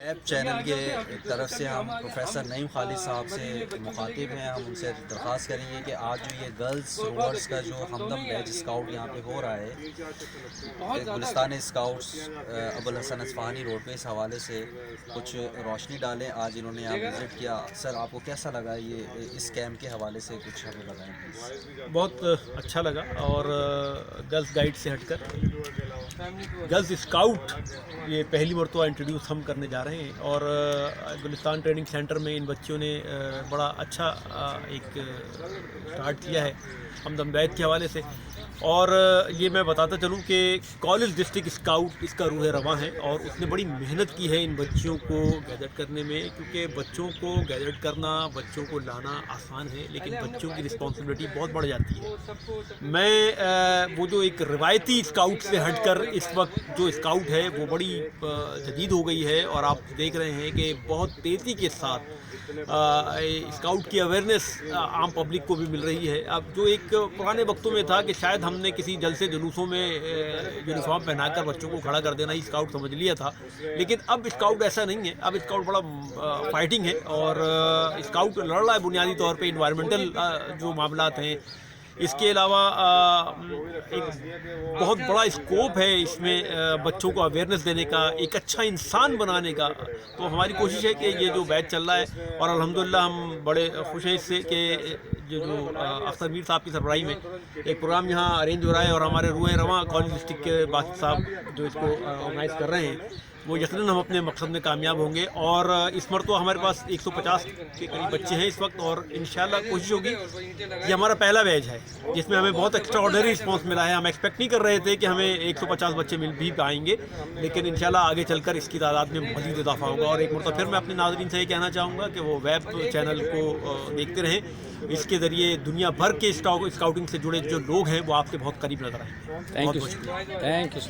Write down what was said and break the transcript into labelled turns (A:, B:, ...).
A: App channel کے طرف سے ہم پروفیسر نعیم خالد صاحب سے مخاطب ہیں. ہم ان سے درخواست کریں گے کہ آج جو یہ گرلز روورز کا جو ہمدم بیچ اسکاؤٹ یہاں پہ ہو رہا ہے گلستان اسکاؤٹس ابوالحسن اصفہانی روڈ پہ, اس حوالے سے کچھ روشنی ڈالیں. آج انہوں نے یہاں وزٹ کیا. سر آپ کو کیسا لگا یہ اس کیمپ کے حوالے سے کچھ ہمیں بتائیں پلیز.
B: بہت اچھا لگا, اور گرلز گائیڈ سے ہٹ کر گرلز اسکاؤٹ یہ پہلی مرتبہ انٹروڈیوس ہم کرنے جا رہے ہیں, اور گلستان ٹریننگ سینٹر میں ان بچوں نے بڑا اچھا ایک اسٹارٹ کیا ہے ہمدم بیچ کے حوالے سے. اور یہ میں بتاتا چلوں کہ کالج ڈسٹرکٹ اسکاؤٹ اس کا روح رواں ہے, اور اس نے بڑی محنت کی ہے ان بچوں کو گیدر کرنے میں, کیونکہ بچوں کو گیدر کرنا, بچوں کو لانا آسان ہے, لیکن بچوں کی رسپانسبلٹی بہت بڑھ جاتی ہے. میں وہ جو ایک روایتی اسکاؤٹ سے ہٹ کر اس وقت جو اسکاؤٹ ہے وہ بڑی جدید ہو گئی ہے, اور آپ دیکھ رہے ہیں کہ بہت تیزی کے ساتھ اسکاؤٹ کی اویئرنیس عام پبلک کو بھی مل رہی ہے. اب جو ایک پرانے وقتوں میں تھا کہ شاید ہم نے کسی جلسے جلوسوں میں یونیفارم پہنا کر بچوں کو کھڑا کر دینا ہی اسکاؤٹ سمجھ لیا تھا, لیکن اب اسکاؤٹ ایسا نہیں ہے. اب اسکاؤٹ بڑا فائٹنگ ہے, اور اسکاؤٹ لڑ رہا ہے بنیادی طور پہ انوائرمنٹل جو معاملات ہیں. اس کے علاوہ ایک بہت بڑا اسکوپ ہے اس میں بچوں کو اویئرنیس دینے کا, ایک اچھا انسان بنانے کا. تو ہماری کوشش ہے کہ یہ جو بیچ چل رہا ہے, اور الحمدللہ ہم بڑے خوش ہیں اس سے کہ جو اختر میر صاحب کی سربراہی میں ایک پروگرام یہاں ارینج ہو رہا ہے, اور ہمارے روح رواں کالج ڈسٹرکٹ کے باسط صاحب جو اس کو آرگنائز کر رہے ہیں, وہ یقیناً ہم اپنے مقصد میں کامیاب ہوں گے. اور اس مرتبہ ہمارے پاس 150 کے قریب بچے ہیں اس وقت, اور انشاءاللہ کوشش ہوگی. یہ ہمارا پہلا بیچ ہے جس میں ہمیں بہت ایکسٹرا آرڈنری رسپانس ملا ہے. ہم ایکسپیکٹ نہیں کر رہے تھے کہ ہمیں 150 بچے مل بھی پائیں گے, لیکن انشاءاللہ آگے چل کر اس کی تعداد میں مزید اضافہ ہوگا. اور ایک مرتبہ پھر میں اپنے ناظرین سے یہ کہنا چاہوں گا کہ وہ ویب چینل کو دیکھتے رہیں. اس کے ذریعے دنیا بھر کے اسکاؤٹنگ سے جڑے جو لوگ ہیں وہ آپ کے بہت قریب نظر آئیں گے.
C: Thank you.